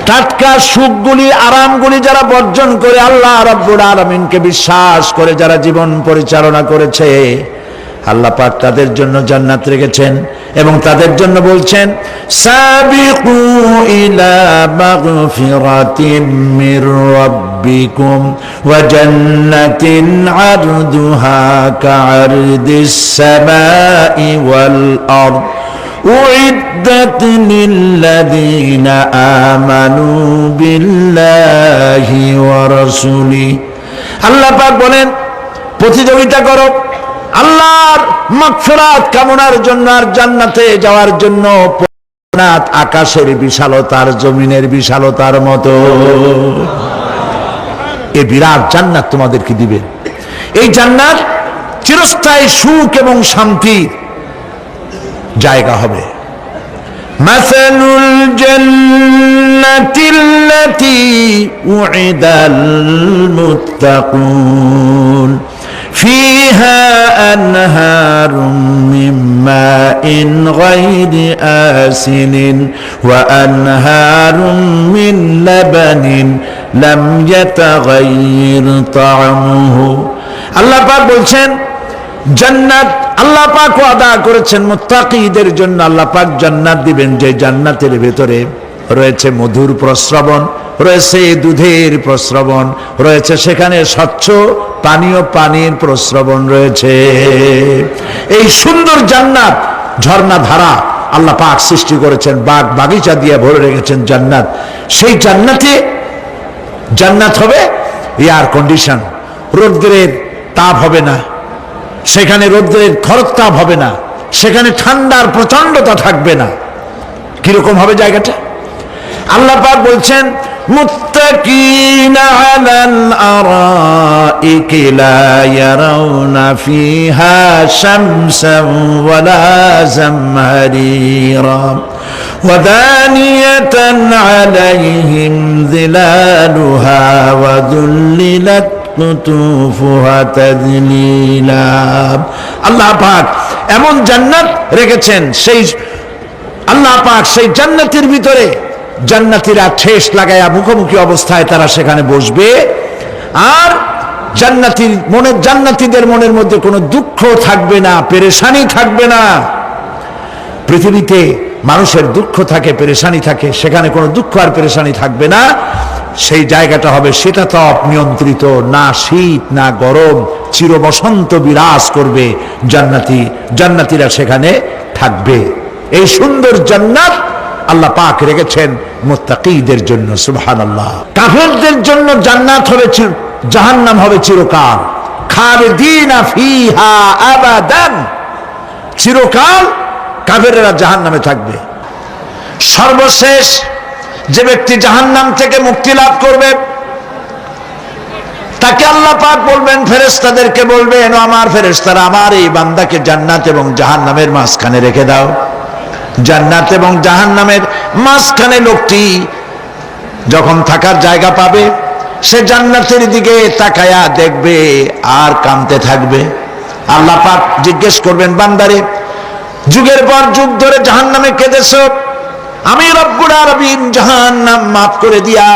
টাটকা সুখগুলি আরামগুলি যারা বর্জন করে আল্লাহ রাব্বুল আলামিনকে বিশ্বাস করে যারা জীবন পরিচালনা করেছে, আল্লাহ পাক তাদের জন্য জান্নাত রেখেছেন এবং তাদের জন্য বলছেন সাবিকু ইলা মাগফিরাতিন মির রাব্বিকুম ওয়া জান্নাতিন আরদুহা কাআরদিস সামাই ওয়াল আরদ উইদ্দাত লিল্লাযীনা আমানু বিল্লাহি ওয়া রাসূলিহি। আল্লাহ পাক বলেন প্রতিযোগিতা করো আল্লাহর মাগফিরাত কামনার জন্য আর জান্নাতে যাওয়ার জন্য। জান্নাত আকাশের বিশালতার জমিনের বিশালতার মতো। এই বিরাট জান্নাত তোমাদেরকে দিবেন। এই জান্নাত চিরস্থায়ী সুখ এবং শান্তির জায়গা হবে। মাসালুল জান্নাতিল্লাতী উইদাল মুত্তাকুন فيها أنهار من ماء غير آسن وأنهار من لبن لم يتغير طعمه। আল্লাহ পাক বলছেন জান্নাত আল্লাহ পাক ওয়াদা করেছেন মুত্তাকিদের জন্য। আল্লাহ পাক জান্নাত দিবেন যে জান্নাতের ভেতরে রয়েছে মধুর প্রস্রবণ, রয়েছে দুধের প্রস্রবণ, রয়েছে সেখানে স্বচ্ছ পানীয় পানির প্রস্রবণ রয়েছে। এই সুন্দর জান্নাত ঝর্ণা ধারা আল্লাহ পাক সৃষ্টি করেছেন, বাগ বাগিচা দিয়ে ভরে রেখেছেন জান্নাত। সেই জান্নাতে জান্নাত হবে এয়ার কন্ডিশন, রৌদ্রের তাপ হবে না সেখানে, রৌদ্রের খরতাপ হবে না সেখানে, ঠান্ডার প্রচন্ডতা থাকবে না। কিরকম হবে জায়গাটা? আল্লাহ পাক বলছেন মুত্তাকিনা আলাল আরাইকি লা ইয়ারাউনা ফিহা শামসান ওয়ালা জামহারিরা ওয়া দানিয়াতান আলাইহিম যিলালুহা ওয়া যুল্লিলাত কুতুফুহা তাযলিলা। আল্লাহ পাক এমন জান্নাত রেখেছেন, সেই আল্লাহ পাক সেই জান্নাতের ভিতরে জান্নাতীরা ঠেস লাগায়া মুখোমুখি অবস্থায় তারা সেখানে বসবে। আর জান্নাতীদের মনের মধ্যে কোনো দুঃখ থাকবে না, পেরেশানি থাকবে না। পৃথিবীতে মানুষের দুঃখ থাকে, পেরেশানি থাকে, সেখানে কোনো দুঃখ আর পেরেশানি থাকবে না। সেই জায়গাটা হবে শীতাতপ নিয়ন্ত্রিত, না শীত না গরম, চির বসন্ত বিরাজ করবে। জান্নাতীরা সেখানে থাকবে। এই সুন্দর জান্নাত আল্লাহ পাক রেখেছেন মুত্তাকিদের জন্য। সুবহানাল্লাহ। কাফেরদের জন্য জান্নাত হবে, জাহান্নাম হবে চিরকাল। খালিদিনা ফিহা আবাদান, চিরকাল কাফেরেরা জাহান্নামে থাকবে। সর্বশেষ যে ব্যক্তি জাহান্নাম থেকে মুক্তি লাভ করবে তাকে আল্লাহ পাক বলবেন, ফেরেশতাদেরকে বলবেন, আমার ফেরেশতারা আমার এই বান্দাকে জান্নাত এবং জাহান্নামের মাঝখানে রেখে দাও। জান্নাত এবং জাহান্নামের মাঝখানে লোকটি যখন থাকার জায়গা পাবে সে জান্নাতের দিকে তাকায়া দেখবে আর কাঁদতে থাকবে। আল্লাহ পাক জিজ্ঞেস করবেন, বান্দারে যুগের পর যুগ ধরে জাহান্নামে কেঁদেছো, আমি রব্বুল আলামিন জাহান্নাম মাফ করে দিয়া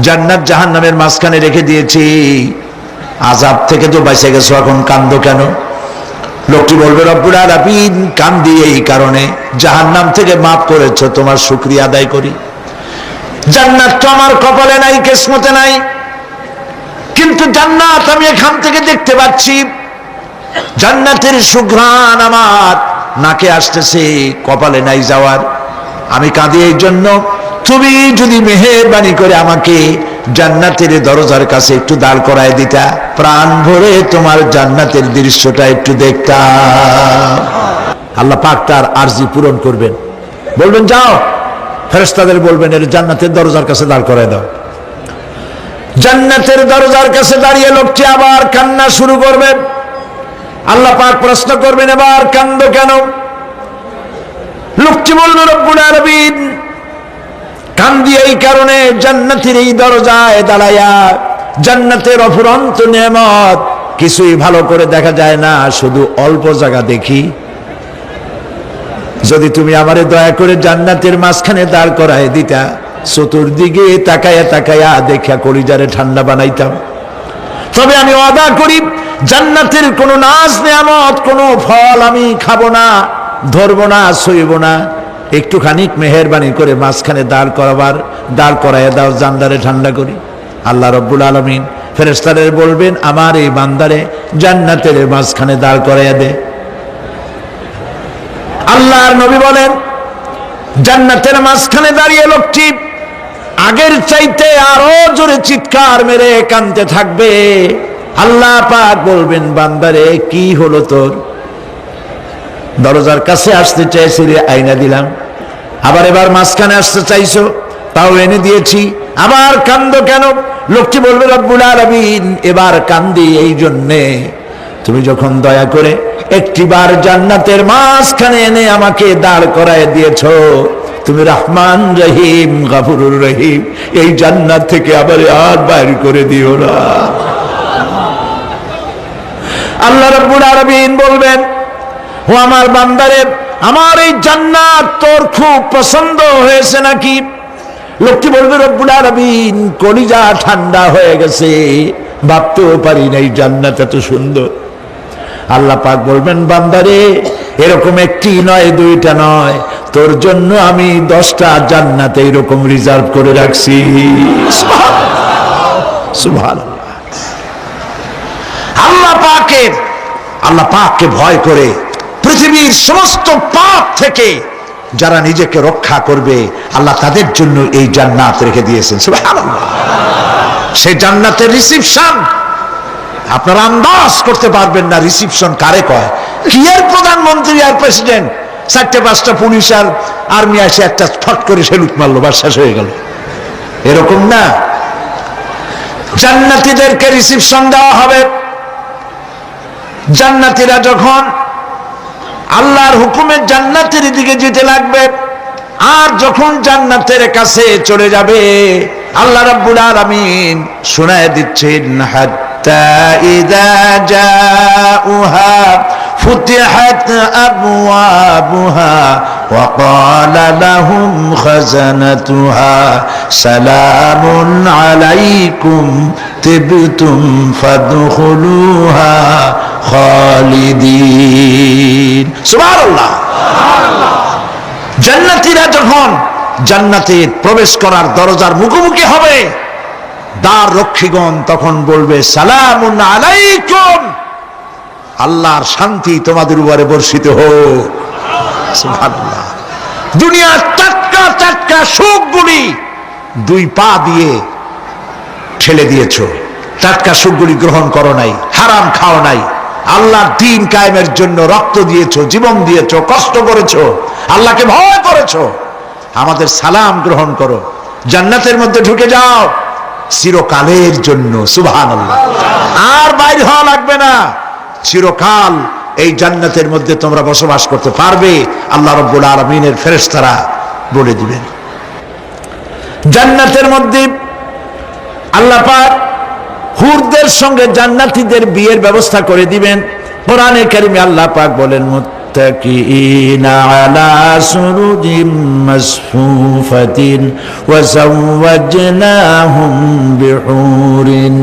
জান্নাত জাহান্নামের মাঝখানে রেখে দিয়েছি, আযাব থেকে তো বেঁচে গেছো, এখন কান্দো কেন? লোকটি বলবে, রব্বুল আলামিন কান্দি এই কারণে, জাহান্নাম থেকে মাফ করেছো, তোমার শুকরিয়া আদায় করি। জান্নাত তো আমার কপালে নাই, কিসমতে নাই, কিন্তু জান্নাত আমি এখান থেকে দেখতে পাচ্ছি, জান্নাতের সুঘ্রাণ আমার নাকে আসতেছে, কপালে নাই যাওয়ার। আমি কাঁদি এই জন্য, তুমি যদি মেহেরবানি করে আমাকে জান্নাতের দরজার কাছে একটু দাঁড় করায় দিতা, প্রাণ ভরে তোমার জান্নাতের দৃশ্যটা একটু দেখতাম। আল্লাহ পাক তার আরজি পূরণ করবেন, বলবেন যাও, ফেরেশতাদের বলবেন এর জান্নাতের দরজার কাছে দাঁড় করায় দাও। জান্নাতের দরজার কাছে দাঁড়িয়ে লোকটি আবার কান্না শুরু করবে। আল্লাহ পাক প্রশ্ন করবেন, এবার কান্দো কেন? লোকটি বলবে, রব্বুল আলামিন কান্দি এই কারণে, জান্নাতের এই দরজায় দাঁড়ায়া জান্নাতের অফুরন্ত নেয়ামত কিছুই ভালো করে দেখা যায় না, শুধু অল্প জায়গা দেখি। যদি তুমি আমারে দয়া করে জান্নাতের মাঝখানে দাঁড় করায় দিতা, চতুর্দিকে তাকায়া তাকায়া দেখা কলিজারে ঠান্ডা বানাইতাম। তবে আমি ওয়াদা করি জান্নাতের কোনো নাজ নেয়ামত, কোনো ফল আমি খাবো না, ধরবো না, সইব না। একটুখানি মেহেরবানি করে মাঝখানে দাঁড় করাইয়া দাও, জান্নারে ঠান্ডা করি। আল্লাহ রব্বুল আলামিন ফেরেশতাদের বলবেন, আমার এই বান্দারে জান্নাতের মাঝখানে দাঁড় করাইয়া দে। আল্লাহর নবী বলেন, জান্নাতের মাঝখানে দাঁড়িয়ে লোকটি আগের চাইতে আরো জোরে চিৎকার মেরে কাঁদতে থাকবে। আল্লাহ পাক বলবেন, বান্দারে কি হলো তোর? দরজার কাছে আসতে চাইছিলি, আইনা দিলাম। আবার এবার মাঝখানে আসতে চাইছো, তাও এনে দিয়েছি। আবার কান্দো কেন? লোকটি বলবে, রব্বুল আলামিন এবার কান্দি এই জন্যে, তুমি যখন দয়া করে একটিবার জান্নাতের মাঝখানে এনে আমাকে দাঁড় করায় দিয়েছো, তুমি রহমান রহিম গফুরুর রহিম, এই জান্নাত থেকে আবার আর বাইর করে দিও না। আল্লাহ রাব্বুল আলামিন বলবেন, ও আমার বান্দারে, আমার এই জান্নাত তোর খুব পছন্দ হয়েছে নাকি? লোকটি বলবে, রব্বুল আলামিন কলিজা ঠান্ডা হয়ে গেছে, ভাবতেও পারি না এই জান্নাত এত সুন্দর। আল্লাহ পাক বলবেন, বান্দারে এরকম একটি নয়, দুইটা নয়, তোর জন্য আমি 10টা জান্নাত এইরকম রিজার্ভ করে রাখছি। সুবহানাল্লাহ। আল্লাহ পাককে ভয় করে পৃথিবীর সমস্ত পাপ থেকে যারা নিজেকে রক্ষা করবে, আল্লাহ তাদের জন্য এই জান্নাত রেখে দিয়েছেন। সুবহানাল্লাহ। সেই জান্নাতের রিসিপশন আপনারা আন্দাজ করতে পারবেন না। রিসিপশন কারে কয়? কি এর প্রধানমন্ত্রী আর প্রেসিডেন্ট, 4-5টা পুলিশ আর আর্মি আসে একটা ফট করে সেলুট মারলো, বা শেষ হয়ে গেল, এরকম না। জান্নাতীদেরকে রিসিপশন দেওয়া হবে। জান্নাতীরা যখন আল্লাহর হুকুমে জান্নাতের দিকে যেতে লাগবে, আর যখন জান্নাতের কাছে চলে যাবে, আল্লাহ রাব্বুল আলামিন শোনায় দিচ্ছেন, হাত্তা ইযা জাউহা ফুতিহাত আবওয়াবুহা ওয়া ক্বালা লাহুম খাজানাতুহা সালামুন আলাইকুম তিবতুম ফাদখুলুহা খালিদিন। সুবহানাল্লাহ। জান্নাতীরা যখন জান্নাতে প্রবেশ করার দরজার মুখোমুখি হবে, দ্বার রক্ষীগণ তখন বলবে, সালামুন আলাইকুম, আল্লাহর শান্তি তোমাদের উপরে বর্ষিত হোক। সুবহানাল্লাহ। দুনিয়ার টাটকা টাটকা সুখগুলি 2 পা দিয়ে ঠেলে দিয়েছো, টাটকা সুখগুলি গ্রহণ করো নাই, হারাম খাও নাই, আল্লাহর দ্বীন কায়েমের জন্য রক্ত দিয়েছো, জীবন দিয়েছো, কষ্ট করেছো, আল্লাহকে ভয় করেছো। আমাদের সালাম গ্রহণ করো, জান্নাতের মধ্যে ঢুকে যাও চিরকালের জন্য। সুবহানাল্লাহ। আর বাইরে হওয়া লাগবে না, চিরকাল এই জান্নাতের মধ্যে তোমরা বসবাস করতে পারবে। আল্লাহ রাব্বুল আলামিনের ফেরেশতারা বলে দিবেন। জান্নাতের মধ্যে আল্লাহ পাক হুরদের সঙ্গে জান্নাতীদের বিয়ের ব্যবস্থা করে দিবেন। কোরআনে কারিমে আল্লাহ পাক বলেন, মুত্তাকিইনা আলা সুরুজিম মাসফুফাতিন ওয়া যাওয়াজনাহুম বিহুরিন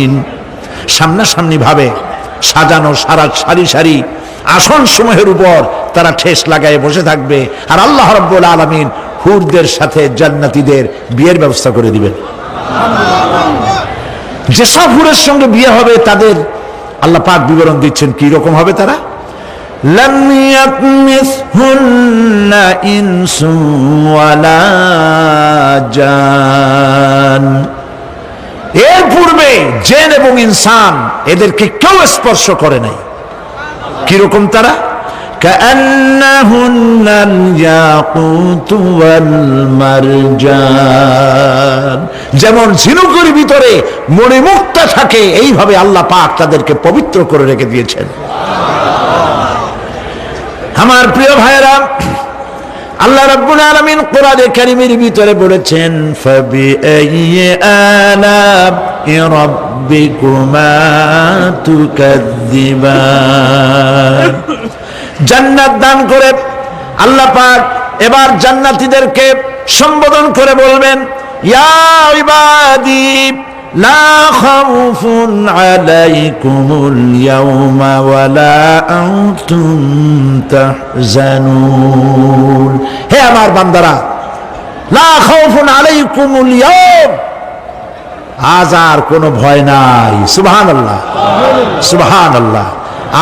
ঈন। সামনাসামনি ভাবে সাজানো সারি সারি আসন সমূহের উপর তারা ঠেস লাগায় বসে থাকবে, আর আল্লাহ রাব্বুল আলামিন হুরদের সাথে জান্নাতীদের বিয়ের ব্যবস্থা করে দিবেন। যেসব হুরের সঙ্গে বিয়ে হবে তাদের আল্লাহ পাক বিবরণ দিচ্ছেন কি রকম হবে তারা। লাম ইয়াতমিসহুন্না ইনসুন ওয়ালা জান, এর পূর্বে জিন এবং ইনসান এদেরকে কেউ স্পর্শ করে নাই। কি রকম তারা? কাআন্নাহুন্নাল ইয়াকুতু ওয়াল মারজান, যেমন ঝিনুকের ভিতরে মণিমুক্তা থাকে, এইভাবে আল্লাহ পাক তাদেরকে পবিত্র করে রেখে দিয়েছেন। আমার প্রিয় ভাইরা, আল্লাহ রাব্বুল আলামিন কোরআনে কারীমের ভিতরে বলেছেন, ফাবিআইয়ি আলা'i রাব্বিকুমা তুকাযযিবান। জান্নাত দান করে আল্লাহ পাক এবার জান্নাতীদেরকে সম্বোধন করে বলবেন, ইয়া ইবাদি লা খাউফুন আলাইকুমুল ইয়াওমা ওয়ালা আনতুম তাহজানুন। হে আমার বান্দারা, লা খাউফুন আলাইকুমুল ইয়াওম, আজ আর কোনো ভয় নাই। সুবহানাল্লাহ, সুবহানাল্লাহ।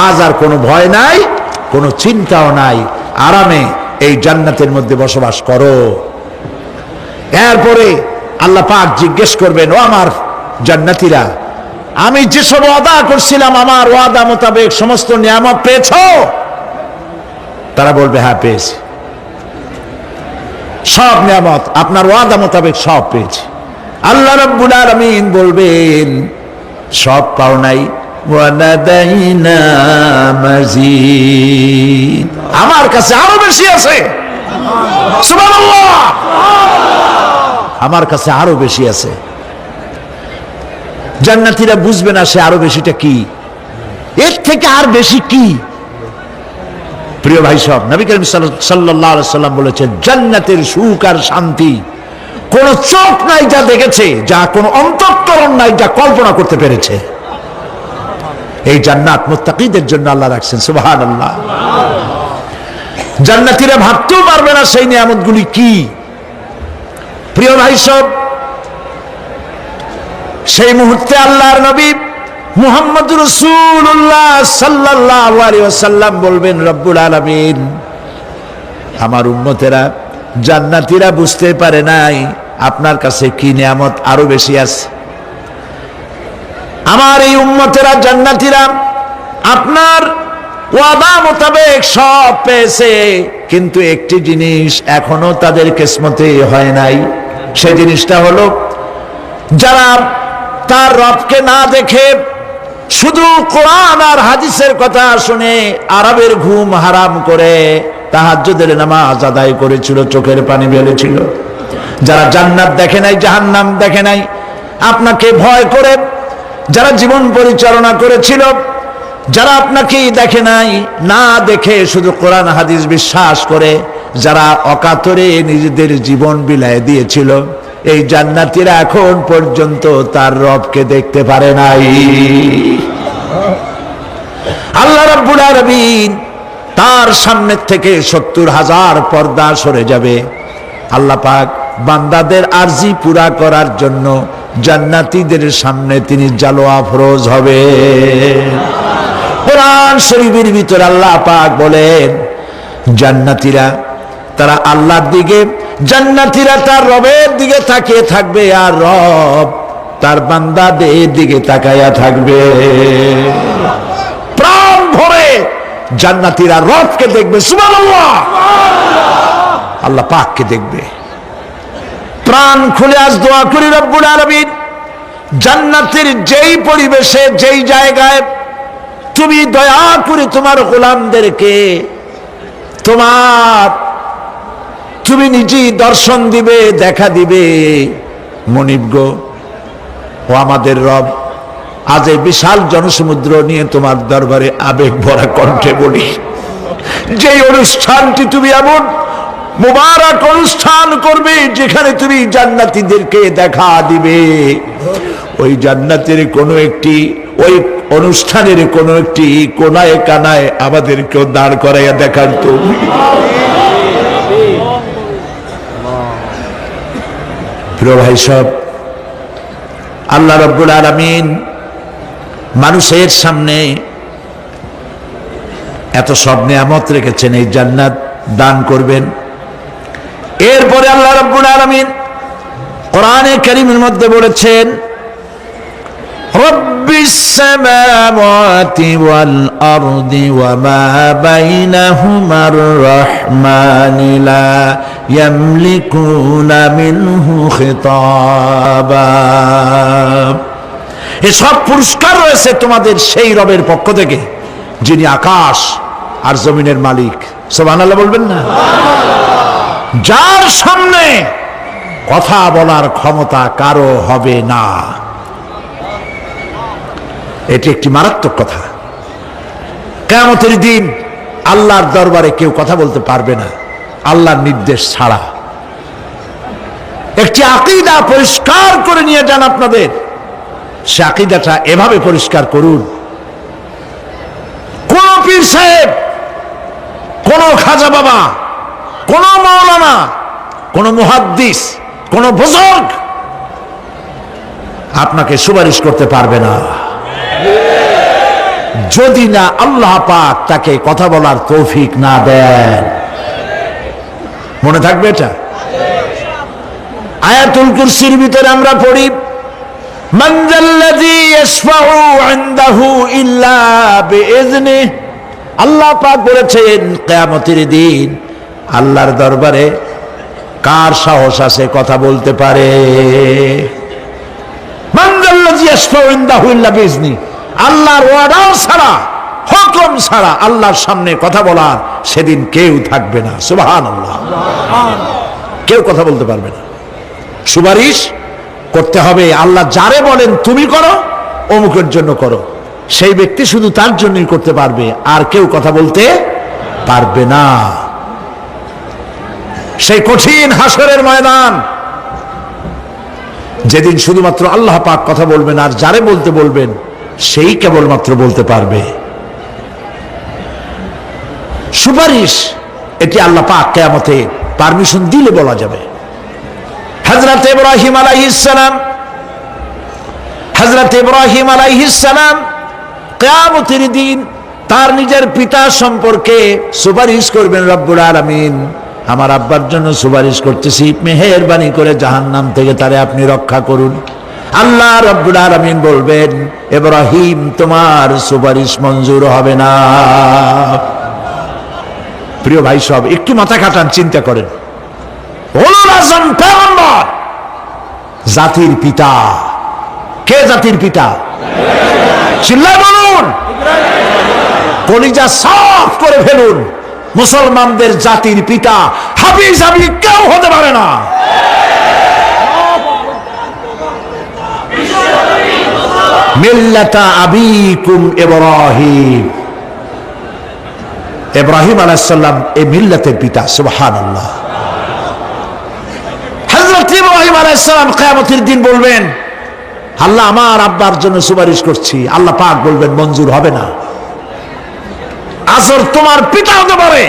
আজ আর কোনো ভয় নাই, কোনো চিন্তাও নাই, আরামে এই জান্নাতের মধ্যে বসবাস করো। এরপরে আল্লাহ পাক জিজ্ঞেস করবেন, ও আমার জান্নাতীরা, আমি যেসব ওয়াদা করছিলাম আমার ওয়াদা মোতাবেক সমস্ত নিয়ামত পেয়েছো? তারা বলবে, হ্যাঁ পেয়েছি, সব নিয়ামত আপনার ওয়াদা মোতাবেক সব পেয়েছি। আল্লাহ রাব্বুল আলামিন বলবেন, সব পাও নাই, ওয়ালাদাইনা মাজিদ, আমার কাছে আরো বেশি আছে। সুবহানাল্লাহ, আমার কাছে আরো বেশি আছে। জান্নাতীরা বুঝবে না সে আরো বেশিটা কি, এর থেকে আর বেশি কি। প্রিয় ভাই সব, নবী করিম সাল্লাল্লাহু আলাইহি সাল্লাম বলেছেন, জান্নাতের সুখ আর শান্তি কোন চোখ নাই যা দেখেছে, যা কোন অন্তঃকরণ নাই যা কল্পনা করতে পেরেছে। এই জান্নাত মুত্তাকিদের জন্য আল্লাহ রাখছেন। সুবহানাল্লাহ। জান্নাতীরা ভাবতেও পারবে না সেই নিয়ামতগুলি কি। প্রিয় ভাই সব, সেই মুহূর্তে আল্লাহর নবী মুহাম্মদুর রাসূলুল্লাহ সাল্লাল্লাহু আলাইহি ওয়াসাল্লাম বলবেন, রব্বুল আলামিন, আমার উম্মতেরা জান্নাতীরা বুঝতে পারে নাই আপনার কাছে কি নিয়ামত আরো বেশি আছে। আমার এই উম্মতেরা জান্নাতীরা আপনার ওয়াদা মোতাবেক সব পেয়েছে, কিন্তু একটি জিনিস এখনো তাদের কিসমতে হয় নাই। সেই জিনিসটা হলো, যারা তার রবকে না দেখে শুধু কোরআন আর হাদিসের কথা শুনে আরবের ঘুম হারাম করে তাহাজ্জুদের নামাজ আদায় করেছিল, চোখের পানি ফেলেছিল, যারা জান্নাত দেখে নাই, জাহান্নাম দেখে নাই, আপনাকে ভয় করে যারা জীবন পরিচালনা করেছিল, যারা আপনাকে দেখে নাই, না দেখে শুধু কোরআন হাদিস বিশ্বাস করে যারা অকাতরে নিজেদের জীবন বিলায় দিয়েছিল, এই জান্নাতীরা এখন পর্যন্ত তার রবকে দেখতে পারে নাই। আল্লাহ রাব্বুল আলামিন তার সামনে থেকে ৭০,০০০ পর্দা সরে যাবে। আল্লাহ পাক বান্দাদের আরজি পুরা করার জন্য জান্নাতীদের সামনে তিনি জালোয়া ফরোজ হবে। কোরআন শরীফের ভিতরে আল্লাহ পাক বলেন, জান্নাতীরা তারা আল্লাহর দিকে, জান্নাতীরা তার রবের দিকে তাকিয়ে থাকবে, আর রব তার বান্দাদের দিকে তাকায়া থাকবে। প্রাণ ভরে জান্নাতীরা রবকে দেখবে। সুবহানাল্লাহ, আল্লাহ পাককে দেখবে। প্রাণ খুলে আজ দোয়া করি, রব্বুল আলামিন, জান্নাতের যেই পরিবেশে, যেই জায়গায় তুমি দয়া করে তোমার গোলামদেরকে তুমি নিজেই দর্শন দিবে, দেখা দিবে। মনিব গো, ও আমাদের রব, আজ এই বিশাল জনসমুদ্র নিয়ে তোমার দরবারে আবেগ ভরা কণ্ঠে বলি, যেই অনুষ্ঠানটি তুমি এমন মুবারক অনুষ্ঠান করবে যেখানে তুমি জান্নাতীদেরকে দেখা দিবে, ওই জান্নাতের কোনো একটি, ওই অনুষ্ঠানের কোনো একটি কোনায় কানায় আমাদেরকেও দাঁড় করাইয়া দেখার তুমি। প্রিয় ভাই সব, আল্লাহ রাব্বুল আলামিন মানুষের সামনে এত সব নিয়ামত রেখেছেন, এই জান্নাত দান করবেন। এরপরে আল্লাহ রাব্বুল আলামিন কোরআনে কারীমের মধ্যে বলেছেন, রব্বিস সামাওয়াতি ওয়াল আরদি ওয়া মা বাইনাহুমার রাহমানি লা ইয়ামলিকুনা মিনহু খিতাবা। এসব পুরস্কার রয়েছে তোমাদের সেই রবের পক্ষ থেকে যিনি আকাশ আর জমিনের মালিক। সুবহানাল্লাহ বলবেন না? যার সামনে কথা বলার ক্ষমতা কারো হবে না। এটি একটি মারাত্মক কথা। কিয়ামতের দিন আল্লাহর দরবারে কেউ কথা বলতে পারবে না আল্লাহর নির্দেশ ছাড়া। একটি আকীদা পরিষ্কার করে নিয়ে যান আপনাদের। সে আকীদাটা এভাবে পরিষ্কার করুন, কোন পীর সাহেব, কোন খাজা বাবা, কোন মাওলানা, কোন মুহাদ্দিস, কোন বুজুর্গ আপনাকে সুপারিশ করতে পারবে না যদি না আল্লাহ পাক তাকে কথা বলার তৌফিক না দেন। মনে থাকবে এটা। আয়াতুল কুরসির ভিতরে আমরা পড়ি, মান যাল্লাযী ইয়াশফাউ ইনদাহু ইল্লা বিইজনিহি। আল্লাহ পাক বলেছেন কিয়ামতের দিন আল্লাহর দরবারে কার সাহস আছে কথা বলতে পারে? মান যাল্লাযী ইয়াশফাউ ইনদাহু ইল্লা বিইজনিহি। আল্লাহর অর্ডার ছাড়া, হুকুম ছাড়া আল্লাহর সামনে কথা বলার সেদিন কেউ থাকবে না। সুবহানাল্লাহ। কেউ কথা বলতে পারবে না। সুপারিশ করতে হবে আল্লাহ যারে বলেন তুমি করো, অমুকের জন্য করো, সেই ব্যক্তি শুধু তার জন্যই করতে পারবে, আর কেউ কথা বলতে পারবে না। সেই কঠিন হাসরের ময়দান, যেদিন শুধুমাত্র আল্লাহ পাক কথা বলবেন, আর যারে বলতে বলবেন সেই কেবলমাত্র বলতে পারবে। সুপারিশ এটি আল্লাহ পাক কিয়ামতে পারমিশন দিলে বলা যাবে। হযরত ইব্রাহিম আলাইহিস সালাম, হযরত ইব্রাহিম আলাইহিস সালাম কিয়ামতের দিন তার নিজের পিতা সম্পর্কে সুপারিশ করবেন। রব্বুল আলামিন, আমার আব্বার জন্য সুপারিশ করতেছি, মেহেরবানি করে জাহান্নাম থেকে তারে আপনি রক্ষা করুন। আল্লাহ রব্বুল আলামিন বলবেন, ইব্রাহিম তোমার সুপারিশ মঞ্জুর হবে না। প্রিয় ভাই সব, একটু মাথা খাটান, চিন্তা করেন। উলুল আযম পয়গম্বর, জাতির পিতা। কে জাতির পিতা? চিল্লায় বলুন, কলিজা সাফ করে ফেলুন। মুসলমানদের জাতির পিতা হাফিজ হাবি কেউ হতে পারে না। মিল্লাতা আবিকুম ইব্রাহিম। ইব্রাহিম আলাইহিস সালাম এই মিল্লাতের পিতা। সুবহানাল্লাহ। হযরত ইব্রাহিম আলাইহিস সালাম কিয়ামতের দিন বলবেন, আল্লাহ আমার আব্বার জন্য সুপারিশ করছি। আল্লাহ পাক বলবেন মঞ্জুর হবে না। আজর তোমার পিতা হতে পারে,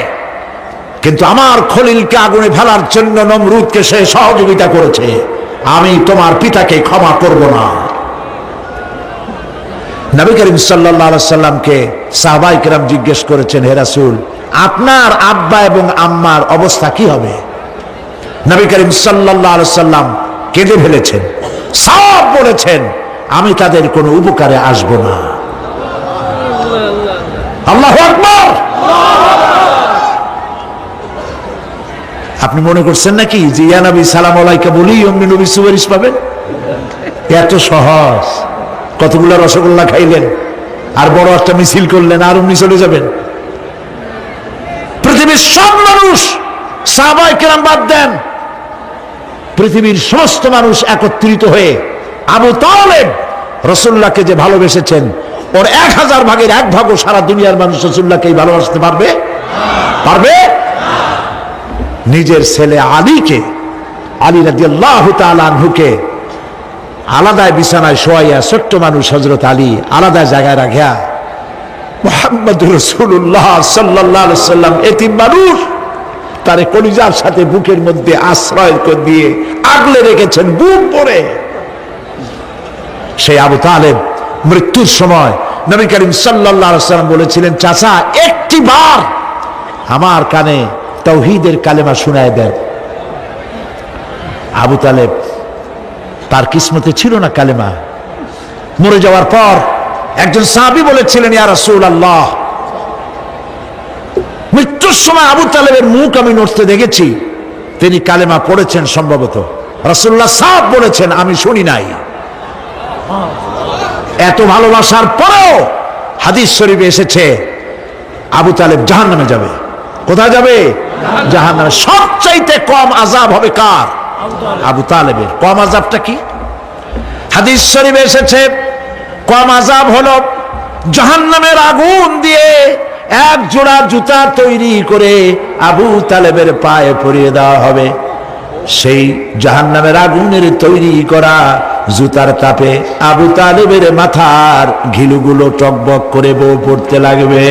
কিন্তু আমার খলিলকে আগুনে ফেলার জন্য নমরুদকে সে সহযোগিতা করেছে, আমি তোমার পিতাকে ক্ষমা করব না। নবী করিম সাল্লাল্লাহু আলাইহি সাল্লামকে সাহাবায়ে কেরাম জিজ্ঞেস করেছেন, হে রাসূল, আপনার আব্বা এবং আম্মার অবস্থা কি হবে? নবী করিম সাল্লাল্লাহু আলাইহি সাল্লাম কেঁদে ফেলেছেন, সব বলেছেন, আমি তাদের কোনো উপকারে আসব না। আল্লাহু আকবার। আপনি মনে করছেন নাকি যে ইয়া নবী সালাম আলাইকা বলি অমনি নবী সুপারিশ পাবেন? এত সহজ। কতগুলো রসগোল্লা খাইলেন আর বড় একটা মিছিল করলেন আর অমনি চলে যাবেন? পৃথিবীর সব মানুষ, সাহাবায়ে কেরাম বাদ দেন, পৃথিবীর সমস্ত মানুষ একত্রিত হয়ে আবু তালেব রাসূলুল্লাহকে যে ভালোবেসেছেন, ওর 1000 ভাগের 1 ভাগও সারা দুনিয়ার মানুষ রাসূলুল্লাহকেই ভালোবাসতে পারবে? পারবে? নিজের ছেলে আলীকে, আলী রাদিয়াল্লাহু তাআলা আনহুকে আলাদা বিছানায় শোয়াইয়া, ছোট্ট মানুষ হযরত আলী আলাদা জায়গায় রাখিয়া মুহাম্মদুর রাসূলুল্লাহ সাল্লাল্লাহু আলাইহি সাল্লাম এতিম মানুষ, তারে কলিজার সাথে বুকের মধ্যে আশ্রয় দিয়ে আগলে রেখেছেন বুক ভরে। সেই আবু তালেব মৃত্যুর সময় নবী করিম সাল্লাল্লাহু আলাইহি সাল্লাম বলেছিলেন, চাচা একটি বার আমার কানে তাওহীদের কালেমা শোনায় দেন। আবু তালেব, তার কিসমতে ছিল না কালেমা। মরে যাওয়ার পর একজন সাহাবী বলেছিলেন, ইয়া রাসূলুল্লাহ, মৃত্যুর সময় আবু তালেবের মুখ আমি নড়তে দেখেছি, তিনি কালেমা পড়েছেন সম্ভবত। রাসূলুল্লাহ সাফ বলেছেন, আমি শুনি নাই। এত ভালোবাসার পরেও হাদিস শরীফে এসেছে আবু তালেব জাহান্নামে যাবে। কোথায় যাবে? জাহান্নামে। সবচাইতে কম আযাব হবে কার? আবু তালেবের। কম আযাবটা কি? হাদিস শরীফে এসেছে কম আযাব হলো জাহান্নামের আগুন দিয়ে 1 জোড়া জুতা তৈরি করে আবু তালেবের পায়ে পরিয়ে দেওয়া হবে। সেই জাহান্নামের আগুনের তৈরি করা জুতার তাপে আবু তালেবের মাথার ঘিলুগুলো টকবক করে বউ পড়তে লাগবে।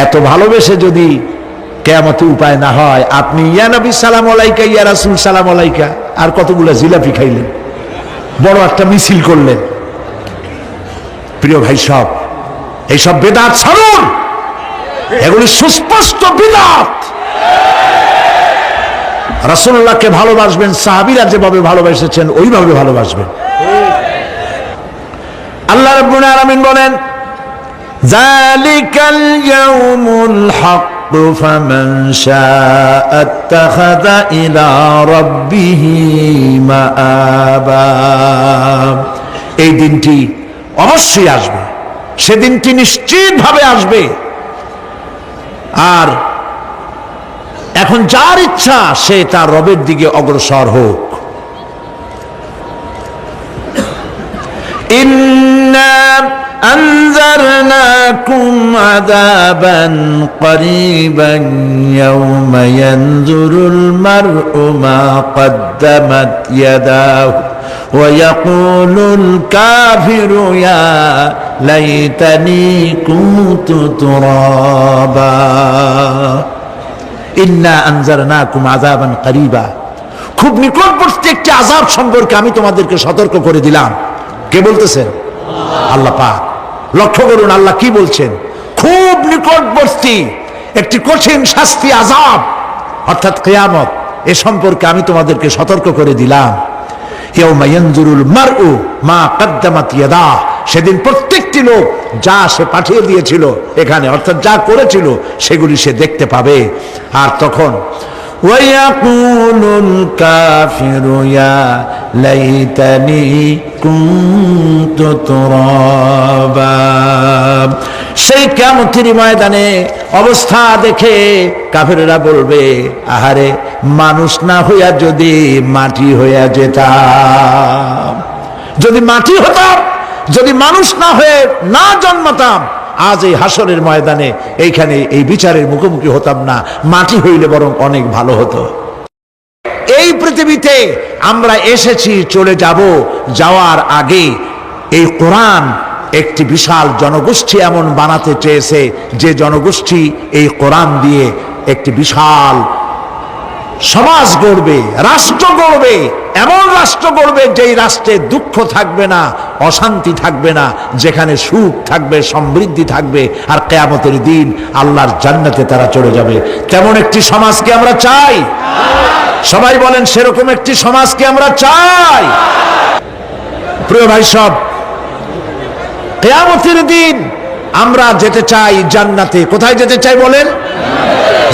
এত ভালোবেসে যদি কিয়ামতে উপায় না হয়, আপনি ইয়া নবী সালাম আলাইকা, ইয়া রাসূল সালাম আলাইকা, আর কতগুলো জিলাপি খাইলেন, বড় একটা মিছিল করলেন। প্রিয় ভাই সব, এইসব বেদাত ছাড়ুন, এগুলি সুস্পষ্ট বিদআত। রাসূলুল্লাহকে ভালোবাসবেন, সাহাবীরা যেভাবে ভালোবেসেছেন ওইভাবে ভালোবাসবেন। আল্লাহ রাব্বুল আলামিন বলেন, যালিকাল ইয়াউমুল হক ফামান শাআ আত্তাখাযা ইলা রাব্বিহি মাআবা। এই দিনটি অবশ্যই আসবে, সেদিনটি নিশ্চিতভাবে আসবে। আর এখন যার ইচ্ছা সে তার রবের দিকে অগ্রসর হোক। ইন্না আনজারনাকুম আযাবান করিবান ইয়াওমা ইয়ানজুরুল মার'উ মা কদ্দামাত ইয়াদাহু ওয়া ইয়াকুলুল কাফিরু ইয়া লাইতানি কুনতু তুরাবা। ইন্না আনজারনাকুম আযাবান করিবা, খুব নিকটবর্তী একটি আযাব সম্পর্কে আমি তোমাদেরকে সতর্ক করে দিলাম। কে বলতেছেন? আল্লাহ পাক। লক্ষ্য করুন আল্লাহ কি বলছেন, খুব নিকটবর্তী একটি কঠিন শাস্তি, আযাব অর্থাৎ কিয়ামত, এ সম্পর্কে আমি তোমাদেরকে সতর্ক করে দিলাম। ইয়াউমা ইয়ানজুরুল মার'উ মা কদ্দামাত ইয়াদাহু, সেদিন প্রত্যেকটি লোক যা সে পাঠিয়ে দিয়েছিল এখানে, অর্থাৎ যা করেছিল সেগুলি সে দেখতে পাবে। আর তখন ওয়ায়াকুলুল কাফিরু ইয়া লাইতানি কুনতু তুরাবা। সেই কিয়ামতের ময়দানে অবস্থা দেখে কাফেররা বলবে, আহারে মানুষ না হইয়া যদি মাটি হইয়া যেতাম, যদি মাটি হতাম, যদি মানুষ না হয়ে না জন্মাতাম, আজ এই হাসরের ময়দানে এইখানে এই বিচারের মুখোমুখি হতাম না, মাটি হইলে বরং অনেক ভালো হতো। এই পৃথিবীতে আমরা এসেছি, চলে যাব, যাওয়ার আগে এই কোরআন একটি বিশাল জনগোষ্ঠী এমন বানাতে চেয়েছে যে জনগোষ্ঠী এই কোরআন দিয়ে একটি বিশাল সমাজ গড়বে, রাষ্ট্র গড়বে, এমন রাষ্ট্র গড়বে যেই রাষ্ট্রে দুঃখ থাকবে না, অশান্তি থাকবে না, যেখানে সুখ থাকবে, সমৃদ্ধি থাকবে, আর কিয়ামতের দিন আল্লাহর জান্নাতে তারা চলে যাবে। তেমন একটি সমাজকে আমরা চাই। সবাই বলেন, সেরকম একটি সমাজকে আমরা চাই। প্রিয় ভাই সব, কিয়ামতের দিন আমরা যেতে চাই জান্নাতে। কোথায় যেতে চাই বলেন?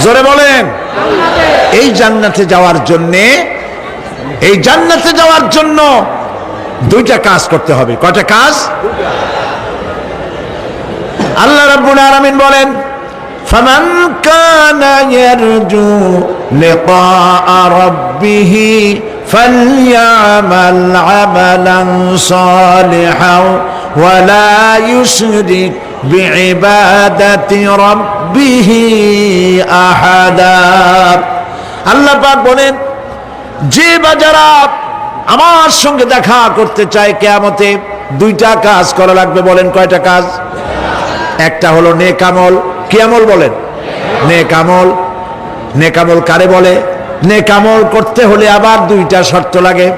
জোরে বলেন। এই জান্নাতে যাওয়ার জন্যে, এই জান্নাতে যাওয়ার জন্য দুইটা কাজ করতে হবে। কয়টা কাজ? আল্লাহ রাব্বুল আলামিন বলেন, ফামান কানা ইয়ারজু লিকাআ রাব্বিহি ফালইয়ামাল আমালান সালিহান ওয়া লা ইউশরিক বিইবাদাতি রাব্বিহি আহাদা। আল্লাহ পাক বলেন, যে বাজারা আমার সঙ্গে দেখা করতে চায় কিয়ামতে, দুইটা কাজ করা লাগবে। বলেন কয়টা কাজ? একটা হলো নেক আমল। কি আমল বলেন? নেক আমল। নেক আমল কারে বলে? নেক আমল করতে হলে আবার দুইটা শর্ত লাগে।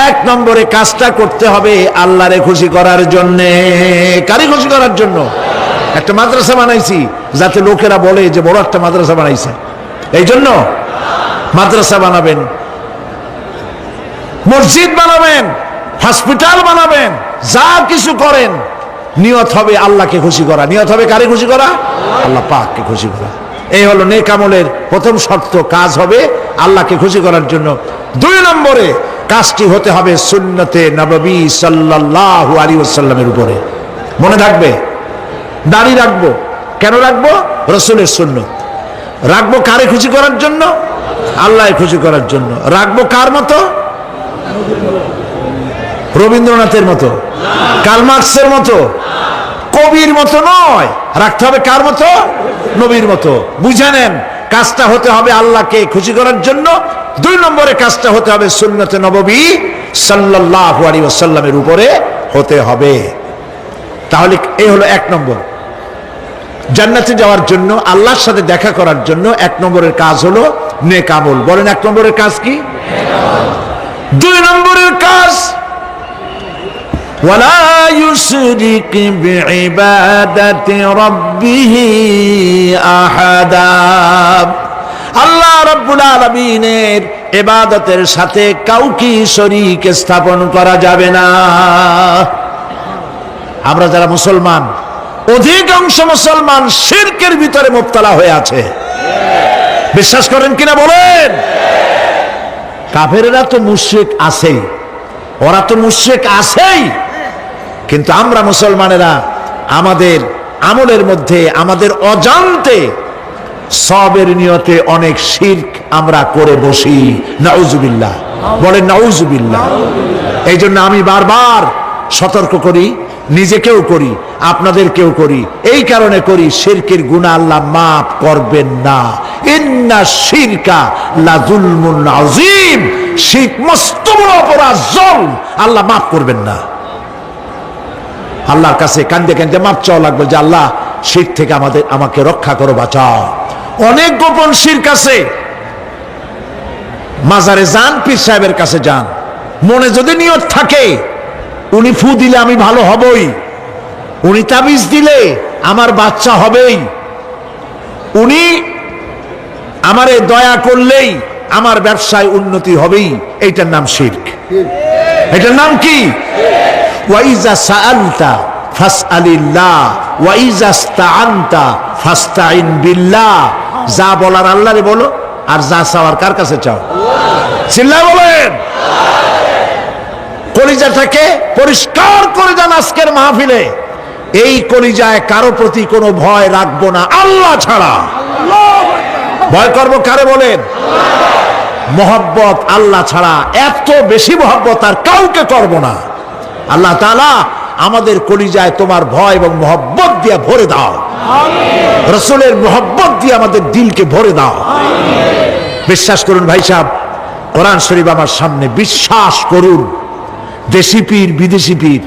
এক নম্বরে কাজটা করতে হবে আল্লাহরে খুশি করার জন্য। কারে খুশি করার জন্য? একটা মাদ্রাসা বানাইছি যাতে লোকেরা বলে যে বড় একটা মাদ্রাসা বানাইছে, এই জন্য মাদ্রাসা বানাবেন, মসজিদ বানাবেন, হসপিটাল বানাবেন, যা কিছু করেন নিয়ত হবে আল্লাহকে খুশি করা। নিয়ত হবে কারে খুশি করা? আল্লাহ পাককে খুশি করা। এই হলো নেক আমলের প্রথম শর্ত, কাজ হবে আল্লাহকে খুশি করার জন্য। দুই নম্বরে কাজটি হতে হবে সুন্নতে নববী সাল্লাল্লাহু আলাইহি ওয়াসাল্লামের উপরে। মনে থাকবে, দাড়ি রাখবো। কেন রাখবো? রাসূলের সুন্নত। রাখবো কারে খুশি করার জন্য? আল্লাহকে খুশি করার জন্য। রাখবো কার মতো? রবীন্দ্রনাথের মতো, কার্ল মার্কসের মতো, কবির মতো নয়। রাখতে হবে কার মতো? নবীর মতো। বুঝে নেন, কাজটা হতে হবে আল্লাহকে খুশি করার জন্য, 2 নম্বরে কাজটা হতে হবে সুন্নতে নববী সাল্লাল্লাহু আলাইহি ওয়াসাল্লামের উপরে হতে হবে। তাহলে এই হলো 1 নম্বর। জান্নাতে যাওয়ার জন্য, আল্লাহর সাথে দেখা করার জন্য 1 নম্বরের কাজ হলো নেক আমল। বলেন 1 নম্বরের কাজ কি? 2 নম্বরের কাজ ওয়ালা ইউশরিক বিইবাদাতি রাব্বিহি আহাদা। আল্লাহ রাব্বুল আলামিনের ইবাদতের সাথে কাউকে শরীক স্থাপন করা যাবে না। আমরা যারা মুসলমান, অধিকাংশ মুসলমান শিরকের ভিতরে মুবতালা হয়ে আছে। বিশ্বাস করেন কিনা বলেন? কাফেরেরা তো মুশরিক আছেই, ওরা তো মুশরিক আছেই, কিন্তু আমরা মুসলমানেরা আমাদের আমলের মধ্যে আমাদের অজান্তে সবের নিয়তে অনেক শিরক আমরা করে বসি। নাউজুবিল্লাহ, বলেন নাউজুবিল্লাহ। এই জন্য আমি বারবার সতর্ক করি, নিজেকেও করি, আপনাদেরকেও করি। এই কারণে করি, শিরকের গুনাহ আল্লাহ মাফ করবেন না। ইন্না শিরকা লাযুলমুন আযীম, শিরক মস্ত বড় অপরাধ, জুলম, আল্লাহ মাফ করবেন না। আল্লাহর কাছে কান্দে কান্দে মাফ চাওয়া লাগবে যে আল্লাহ শিরক থেকে আমাকে রক্ষা করো, বাঁচাও। অনেক গোপন শিরক আছে। মাজারে যান, পীর সাহেবের কাছে যান, মনে যদি নিয়ত থাকে উনি ফু দিলে আমি ভালো হবই, উনি তাবিজ দিলে আমার বাচ্চা হবেই, উনি আমারে দয়া করলেই আমার ব্যবসায় উন্নতি হবেই, এইটার নাম শিরক। এটার নাম কি? ওয়াইজা সাআলতা ফাসআলিল্লাহ ওয়াইজা ইসতাআনতা ফাসতাইন বিল্লাহ। যা বলার আল্লাহরে বলো, আর যা চাওয়ার কার কাছে চাও? চিল্লায় বলেন। কলিজাটাকে পরিষ্কার করে যান আজকের মাহফিলে। এই কলিজায় কারো প্রতি কোনো ভয় রাখবো না আল্লাহ ছাড়া। ভয় করবো কারে বলেন? মহব্বত আল্লাহ ছাড়া, এত বেশি মহব্বত আর কাউকে করব না। আল্লাহ তাআলা আমাদের কলিজায় তোমার ভয় এবং মহব্বত দিয়ে ভরে দাও। রাসূলের মহব্বত দিয়ে আমাদের দিলকে ভরে দাও। বিশ্বাস করুন ভাই সাহেব, কোরআন শরীফ আমার সামনে, বিশ্বাস করুন, দেশি পীর বিদেশি পীর,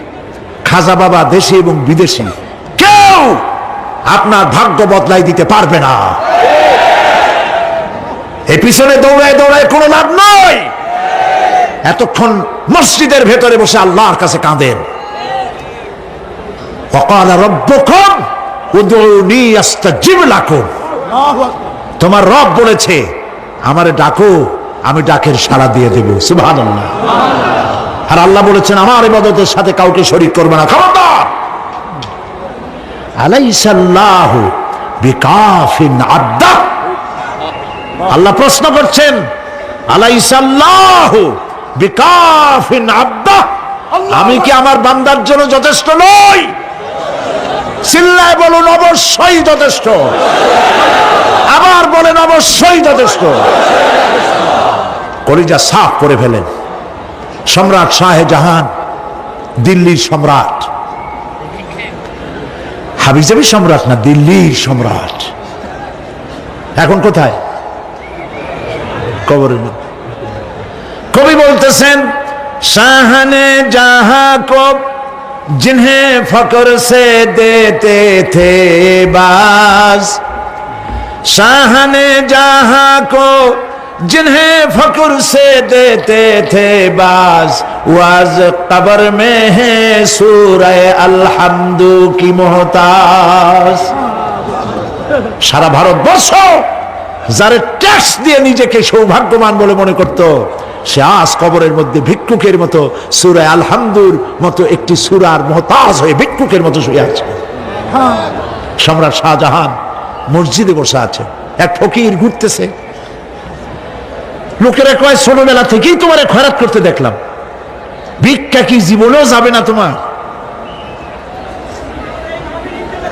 খাজা বাবা দেশি এবং বিদেশি, কেউ আপনার ভাগ্য বদলাই দিতে পারবে না। এই পিছনে দৌড়ায় দৌড়ায় কোনো লাভ নয়। এতক্ষণ মসজিদের ভেতরে বসে আল্লাহর কাছে কাঁদেন। ওয়াকালা রাব্বুকুম উদউনি আস্তাজিব লাকুম। তোমার রব বলেছে আমারে ডাকো, আমি ডাকের সাড়া দিয়ে দেব। সুবহানাল্লাহ। আর আল্লাহ বলেছেন আমার ইবাদতের সাথে কাউকে শরীক করবে না। খবরদার। আলাইসাল্লাহু বিকাফিন আবদা। আল্লাহ প্রশ্ন করছেন, আলাইসাল্লাহু বিকাফিন আবদা, আমি কি আমার বান্দার জন্য যথেষ্ট নই? চিল্লায় বলুন অবশ্যই যথেষ্ট। আবার বলেন অবশ্যই যথেষ্ট। কলিজা সাফ করে ফেলেন। সম্রাট শাহজাহান, দিল্লির সম্রাট, হাবিজাবি সম্রাট না, দিল্লির সম্রাট। এখন কোথায়? কবরের মধ্যে। কবি বলতেছেন, শাহনে জাহাঁ কো जिन्हें फकर से देते थे बाज, शाहने जहां को जिन्हें फकर से देते थे बाज, वाज कब्र में है सूरह अलहम्दु की मोहताज। সারা ভারতবর্ষ যারা ট্যাক্স দিয়ে নিজেকে সৌভাগ্যবান বলে মনে করত, সে আজ কবরের মধ্যে ভিক্ষুকের মতো সূরা আলহামদুর মতো একটি সূরার মুহতাজ হয়ে ভিক্ষুকের মতো শুয়ে আছে। সম্রাট শাহজাহান মসজিদে বসে আছে, এক ফকির ঘুরতেছে। লোকেরা কয় ছোটবেলা থেকেই তোমার খয়রাত করতে দেখলাম, ভিক্ষা কি জীবনেও যাবে না তোমার?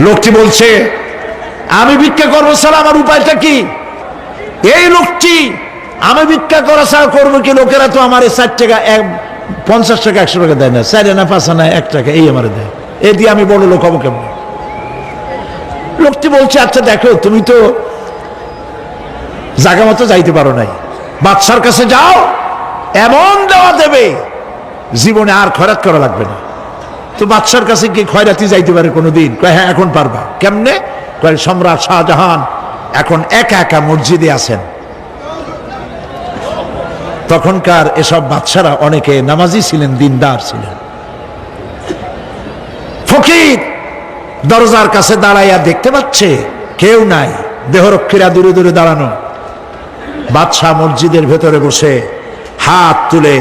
লোকটি বলছে আমি ভিক্ষা করবো ছাড়া আমার উপায়টা কি? এই লোকটি আমি ভিক্ষা করা ছাড়া করবো কি? লোকেরা তো আমার 4 টাকা 50 টাকা 100 টাকা দেয় না, 4 আনা 5 আনা 1 টাকা এই আমার দেয়, এ দিয়ে আমি বড় লোক হবো কেমন? লোকটি বলছে আচ্ছা দেখো, তুমি তো জায়গা মতো যাইতে পারো নাই, বাদশার কাছে যাও, এমন দেওয়া দেবে জীবনে আর খয়রাত করা লাগবে না। তো বাদশার কাছে কি খয়রাতি যাইতে পারে কোনোদিন? কয় হ্যাঁ এখন পারবা। কেমনে? কয় সম্রাট শাহজাহান এখন একা একা মসজিদে আছেন। তখনকার এসব বাদশারা অনেকে নামাজি ছিলেন, দিনদার ছিলেন। ফকির দরজার কাছে দাঁড়াইয়া দেখতে পাচ্ছে কেউ নাই, দেহরক্ষীরা দূরে দূরে দাঁড়ানো। বাদশাহ মসজিদের ভেতরে বসে হাত তুলে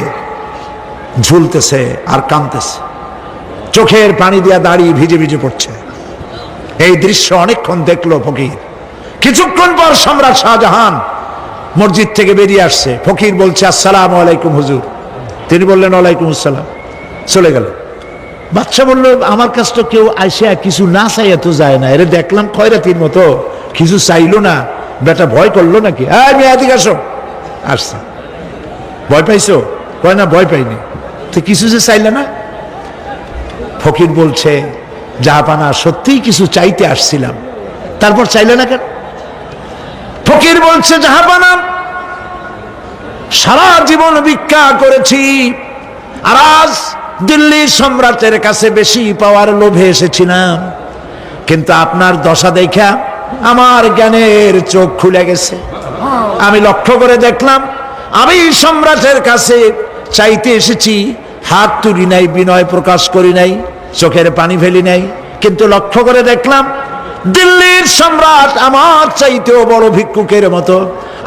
ঝুলতেছে আর কাঁদতেছে, চোখের পানি দিয়া দাঁড়িয়ে ভিজে ভিজে পড়ছে। এই দৃশ্য অনেকক্ষণ দেখলো ফকির। কিছুক্ষণ পর সম্রাট শাহজাহান মসজিদ থেকে বেরিয়ে আসছে। ফকির বলছে আসসালামু আলাইকুম হুজুর। তিনি বললেন ওয়ালাইকুম আসসালাম, চলে গেল। বাদশা বলল আমার কাছে তো কেউ আইসা কিছু না চাইয়া তো যায় না, এরে দেখলাম খয়রাতির মতো কিছু চাইলো না, বেটা ভয় করলো নাকি? মেয়ে এদিকে আসো। আসছে। ভয় পাইছো? কয় না ভয় পাইনি। তো কিছু যে চাইলে না? ফকির বলছে জাহাপানা সত্যিই কিছু চাইতে আসছিলাম। তারপর চাইলে না কেন? ফকির বলছে জাহাপানা সারা জীবন ভিক্ষা করেছি, আর আজ দিল্লি সম্রাটের কাছে বেশি পাওয়ার লোভে এসেছিলাম, কিন্তু আপনার দশা দেখা আমার জ্ঞানের চোখ খুলে গেছে। আমি লক্ষ্য করে দেখলাম আমি সম্রাটের কাছে চাইতে এসেছি, হাত তুলি নাই, বিনয় প্রকাশ করি নাই, চোখের পানি ফেলি নাই, কিন্তু লক্ষ্য করে দেখলাম দিল্লির সম্রাট আমার চাইতেও বড় ভিক্ষুকের মতো।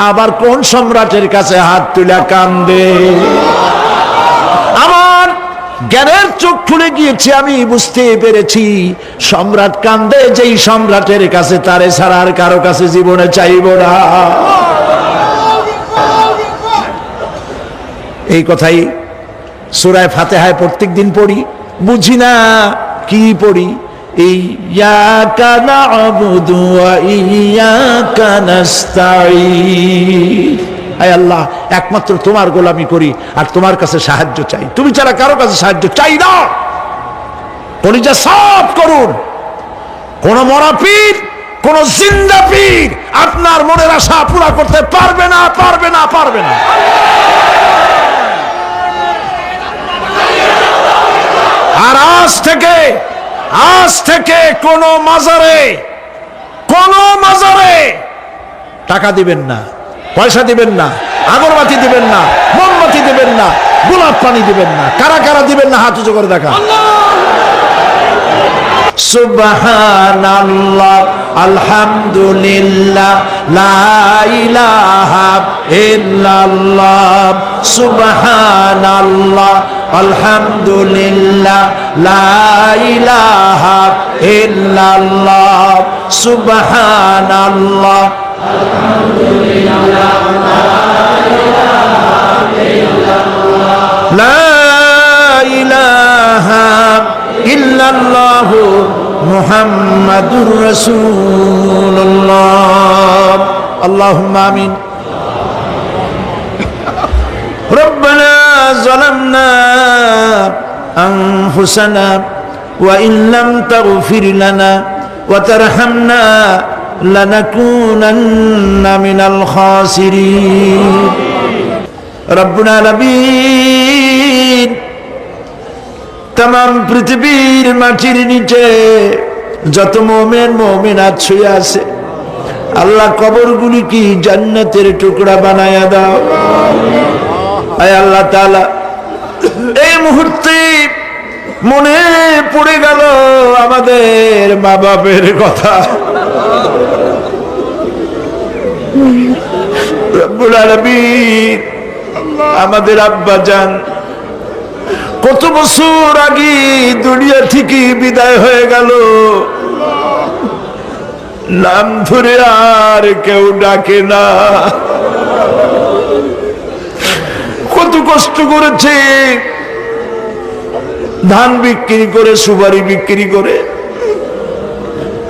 আবার কোন সম্রাটের কাছে হাত তুলে কান্দে? আমার জ্ঞানের চোখ খুলে গিয়েছে, আমি বুঝতে পেরেছি সম্রাট কান্দে যেই সম্রাটের কাছে, তারে ছাড়া আর কারো কাছে জীবনে চাইব না। এই কথাই সূরা ফাতিহায় প্রত্যেক দিন পড়ি, বুঝি না কি পড়ি। ইয়্যাকা না'বুদু ওয়া ইয়্যাকা নাস্তাঈন। আয় আল্লাহ, একমাত্র তোমার গোলামি করি আর তোমার কাছে সাহায্য চাই, তুমি ছাড়া কারো কাছে সাহায্য চাই না। কলিজা সাফ করুন। কোন মরা পীর, কোন জিন্দা পীর আপনার মনের আশা পুরা করতে পারবে না, পারবে না, পারবে না। আর আজ থেকে কোন মাজারে টাকা দিবেন না, পয়সা দিবেন না, আগরবাতি দিবেন না, মোমবাতি দিবেন না, গোলাপ পানি দিবেন না। কারা কারা দিবেন না হাত উঁচু করে দেখা। সুবহানাল্লাহ, আলহামদুলিল্লাহ, লা ইলাহা ইল্লাল্লাহ। সুবহানাল্লাহ, আলহামদুলিল্লাহ, লা ইলাহা ইল্লাল্লাহ। সুবহানাল্লাহ, আলহামদুলিল্লাহ, লা ইলাহা ইল্লাল্লাহ, মুহাম্মাদুর রাসূলুল্লাহ। আল্লাহুম্মা আমিন। রব্বানা যালামনা আনফুসানা ওয়া ইন লাম তাগফির লানা ওয়া তারহামনা লানাকুনান্না মিনাল খাসিরিন। রব্বুল আলামিন, তাম পৃথিবীর মাটির নিচে যত মুমিন মুমিনাত শুয়ে আছে, আল্লাহ কবরগুলি কি জান্নাতের টুকরা বানায়া দাও। আয় আল্লাহ তাআলা, এই মুহূর্তে মনে পড়ে গেল আমাদের মা বাপের কথা। রব্বুল আলামিন, আমাদের আব্বা জান কত বছর আগে দুনিয়া থেকে বিদায় হয়ে গেল, নাম ধরে আর কেউ ডাকে না। কত কষ্ট করেছে, ধান বিক্রি করে, সুপারি বিক্রি করে,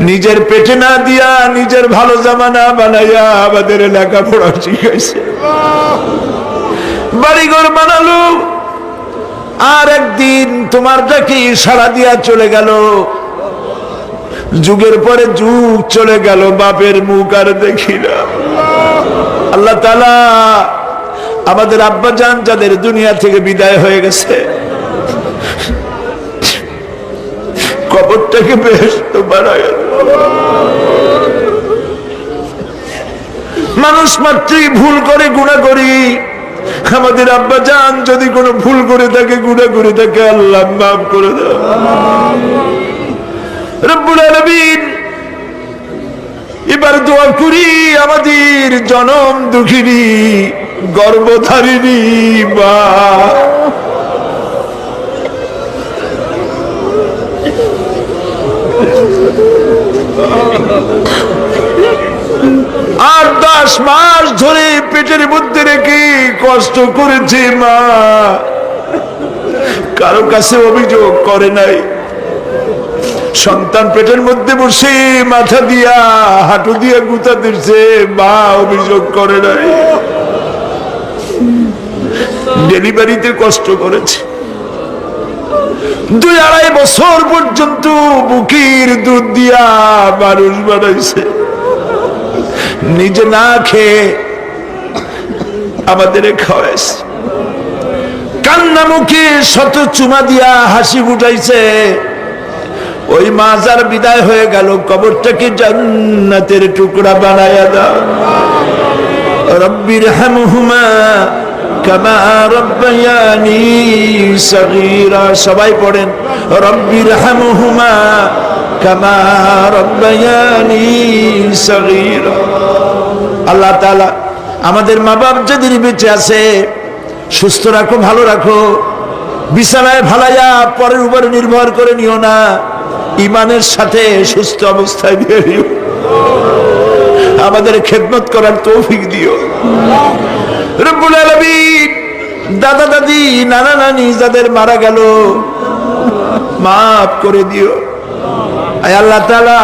নিজের পেটে না দিয়া নিজের ভালো জামা না বানাইয়া আমাদের লেখাপড়া শিখাইছে, বাড়িঘর বানালো। আর একদিন তোমার ডাকে সাড়া দিয়া চলে গেল। যুগের পরে যুগ চলে গেল, বাপের মুখ আর দেখি না। আল্লাহ তাআলা আমাদের আব্বা জান যাদের দুনিয়া থেকে বিদায় হয়ে গেছে, কবরটাকে বেহেশত বানায়। মানুষ মাত্রই ভুল করে, গুনাহ করি। আমাদের আব্বা জান যদি কোনো ভুল করে থাকে, গুনাহ করে থাকে, আল্লাহ মাফ করে দাও। রব্বুল আলামিন, এবার দোয়া করি আমাদের জনম দুঃখিনী গর্ভধারিণী মা, আর 10 মাস ধরে পেটের মধ্যে রেখে কষ্ট করেছে মা, কারো কাছে অভিযোগ করে নাই। সন্তান পেটের মধ্যে বসে মাথা দিয়া হাঁটু দিয়া গুতা দিচ্ছে, মা অভিযোগ করে নাই। ডেলিভারিতে কষ্ট করেছে, 2-2.5 বছর পর্যন্ত বুকের দুধ দিয়া মানুষ বানাইছে, নিজে না খেয়ে আমাদের খাওয়াইছে, কান্না মুখে শত চুমা দিয়া হাসি ফুটাইছে। ওই মা যার বিদায় হয়ে গেল, কবরটাকে জান্নাতের টুকরা বানায়া দাও। রব্বির হামহুমা কামা রব্বায়ানি সগীরা। সবাই পড়েন, রব্বির হামহুমা কামা রব্বায়ানি সগীরা। আল্লাহ তাআলা আমাদের মা বাপ যাদের বেঁচে আছে সুস্থ রাখো, ভালো রাখো, বিছানায় ভালাইয়া পরের উপরে নির্ভর করে নিও না, ঈমানের সাথে সুস্থ অবস্থায় দিয়ে দিও। আমাদের খেদমত করার তৌফিক দিও রব্বুল আলামিন। দাদা দাদি, নানা নানি যাদের মারা গেল মাফ করে দিও। আয় আল্লাহ তাআলা,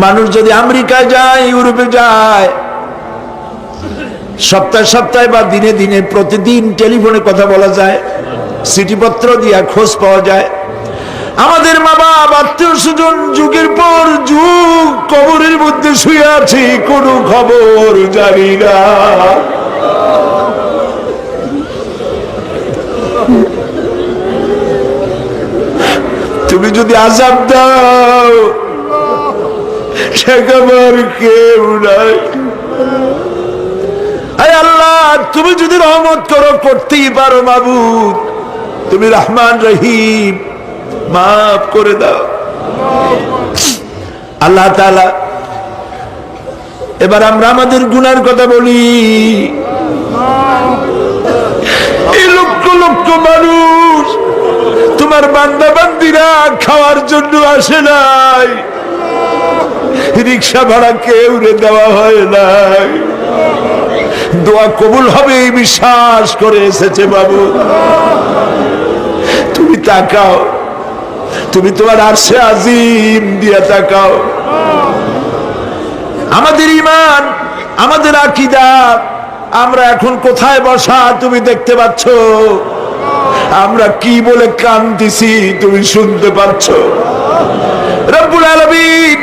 মানুষ যদি আমেরিকায় যায়, ইউরোপে যায়, সপ্তাহে সপ্তাহে বা দিনে দিনে প্রতিদিন টেলিফোনে কথা বলা যায়, চিঠিপত্র দিয়া খোঁজ পাওয়া যায়। আমাদের মা বাপ, আত্মীয় স্বজন যুগের পর যুগ কবরের মধ্যে শুয়ে আছে, কোনো খবর জানি না। তুমি যদি আযাব দাও, ঠেকাবার কেউ নাই। আয় আল্লাহ, তুমি যদি রহমত করো, করতেই পারো মাবুদ, তুমি রহমান রহিম, মাফ করে দাও। আল্লাহ তাআলা, এবার আমরা আমাদের গুনার কথা বলি। এই লক্ষ লক্ষ মানুষ তোমার বান্দা বান্দিরা খাওয়ার জন্য আসে নাই, রিক্সা ভাড়া কেউ দেওয়া হয় নাই, দোয়া কবুল হবে এই বিশ্বাস করে এসেছে। বাবু তুমি তাকাও, তুমি তোমার আরশে আজিম দিয়া তাকাও। আমাদের ঈমান, আমাদের আকীদা, আমরা এখন কোথায় বসা তুমি দেখতে পাচ্ছ, আমরা কি বলে কাঁদতেছি তুমি শুনতে পাচ্ছ। রব্বুল আলামিন,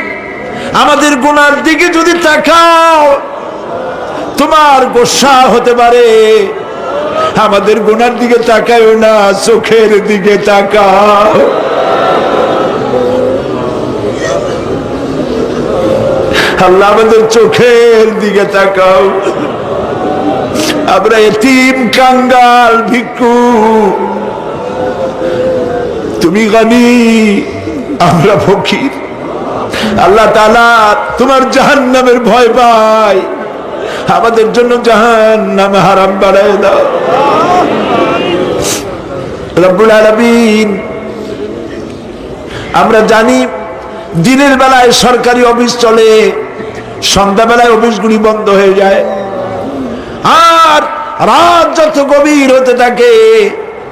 আমাদের গুনার দিকে যদি তাকাও তোমার গোসা হতে পারে। আমাদের গুনার দিকে তাকাও না, চোখের দিকে তাকাও। আল্লাহ, আমাদের চোখের দিকে তাকাও। আমরা এতিম, কাঙ্গাল, ভিক্ষু, তুমি গনি, আমরা ফকির। আল্লাহ তাআলা, তোমার জাহান্নামের ভয় পাই, আমাদের জন্য জাহান্নাম হারাম বানায় দাও। রব্বুল আলামিন, আমরা জানি দিনের বেলায় সরকারি অফিস চলে, সন্ধ্যাবেলায় অফিসগুলি বন্ধ হয়ে যায়, আর রাত যত গভীর হতে থাকে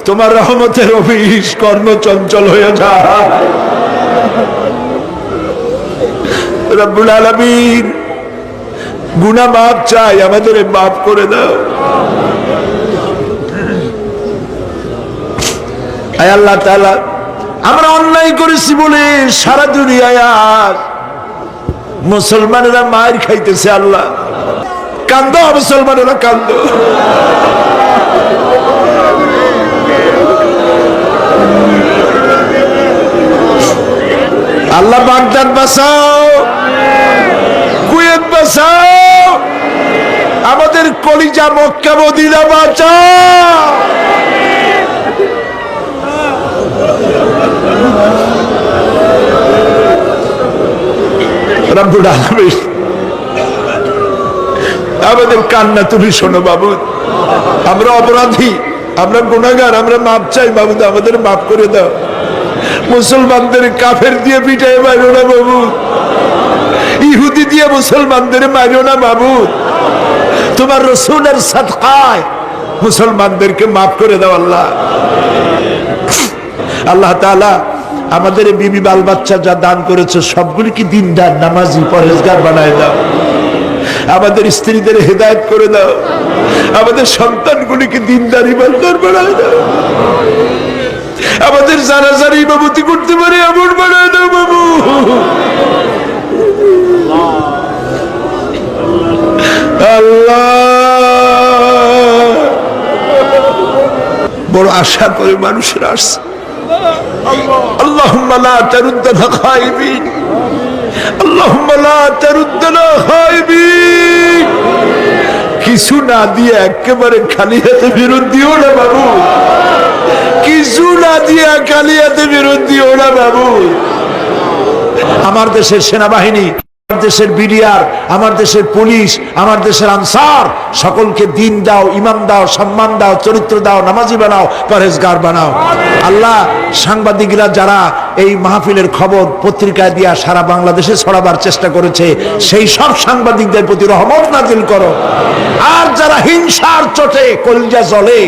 তোমার রহমতের অফিস কর্মচঞ্চল হয়ে যায়। রব্বুল আলামিন, গুনাহ মাফ চাই, আমাদের মাফ করে দাও। আয় আল্লাহ তাআলা, আমরা অন্যায় করেছি বলে সারা দুনিয়ায় আজ মুসলমানেরা মার খাইতেছে। আল্লাহ, কান্দো মুসলমানেরা কান্দো। আল্লাহ বাগদাদ বাঁচাও, কুয়েত বাঁচাও, আমাদের কলিজা মক্কা মদিনা বাঁচাও। রব্বুল আলামিন আমাদের কান্না তুমি শোনো বাবু। আমরা অপরাধী, আমরা গুনাহগার, আমরা মাপ চাই বাবু, আমাদের মাফ করে দাও। মুসলমানদের কাফের দিয়ে পিটাই মারো না বাবু, ইহুদি দিয়ে মুসলমানদের মারো না বাবু। তোমার রাসূলের সাদকায় মুসলমানদেরকে মাফ করে দাও আল্লাহ। আল্লাহ তাআলা আমাদের বিবি বাল বাচ্চা যা দান করেছে সবগুলিকে দিনদার নামাজি পরেজগার বানায় দাও। আমাদের স্ত্রীদের হেদায়েত করে দাও, আমাদের সন্তানগুলিকে দিনদার ইমানদার বানায় দাও, আমাদের যারা যারা ইমামতি করতে পারে এমন বানায় দাও বাবু। আল্লাহ বড় আশা করে মানুষের আসছে। আল্লাহুম্মা লা তারুদ্দানা খায়বিন, আল্লাহুম্মা লা তারুদ্দানা খায়বিন। কিছু না দিয়ে একেবারে খালি হাতে ফেরত দিও না বাবু, কিছু না দিয়ে খালি হাতে ফেরত দিও না বাবু। আমার দেশের সেনাবাহিনী, আমার দেশের বিডিআর, আমার দেশের পুলিশ, আমার দেশের আনসার সকলকে দিন দাও, ইমান দাও, সম্মান দাও, চরিত্র দাও, নামাজি বানাও, পরহেজগার বানাও। আল্লাহ সাংবাদিকরা যারা এই মাহফিলের খবর পত্রিকায় দিয়া সারা বাংলাদেশে ছড়াবার চেষ্টা করেছে সেই সব সাংবাদিকদের প্রতি রহমত নাজিল করো। আর যারা হিংসার চোটে কলিজা জ্বলে,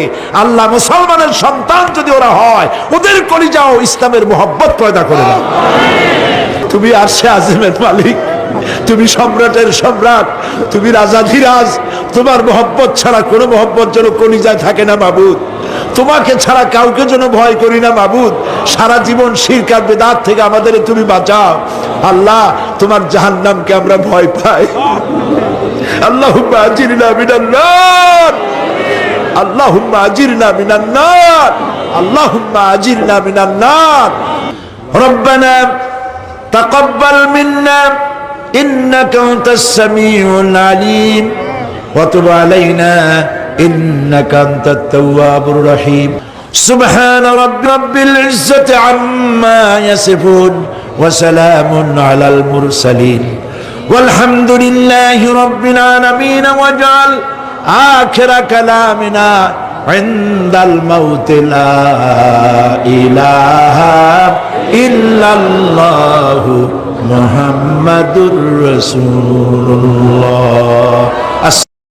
আল্লাহ মুসলমানের সন্তান যদি ওরা হয় ওদের কলিজাও ইসলামের মোহব্বত পয়দা করে দাও। তুমি আরশে আজিমের মালিক, তুমি সম্রাটের সম্রাট, তুমি রাজাধিরাজ। তোমার মোহব্বত ছাড়া কোনো মোহব্বত যেন কলিজায় থাকে না মাবুদ। তোমাকে ছাড়া কাউকে যেন ভয় করি না মাবুদ। সারা জীবন শিরক আর বিদআত থেকে আমাদের তুমি বাঁচাও আল্লাহ। তোমার জাহান্নামকে আমরা ভয় পাই। আল্লাহুম্মা আজিরনা মিনান নার, আল্লাহুম্মা আজিরনা মিনান নার, আল্লাহুম্মা আজিরনা মিনান নার। রব্বানা তাকাব্বাল মিন্না إنك أنت السميع العليم وتب علينا إنك أنت التواب الرحيم سبحان رب العزة عما يصفون وسلام على المرسلين والحمد لله رب العالمين واجعل آخر كلامنا عند الموت لا إله إلا الله محمد رسول الله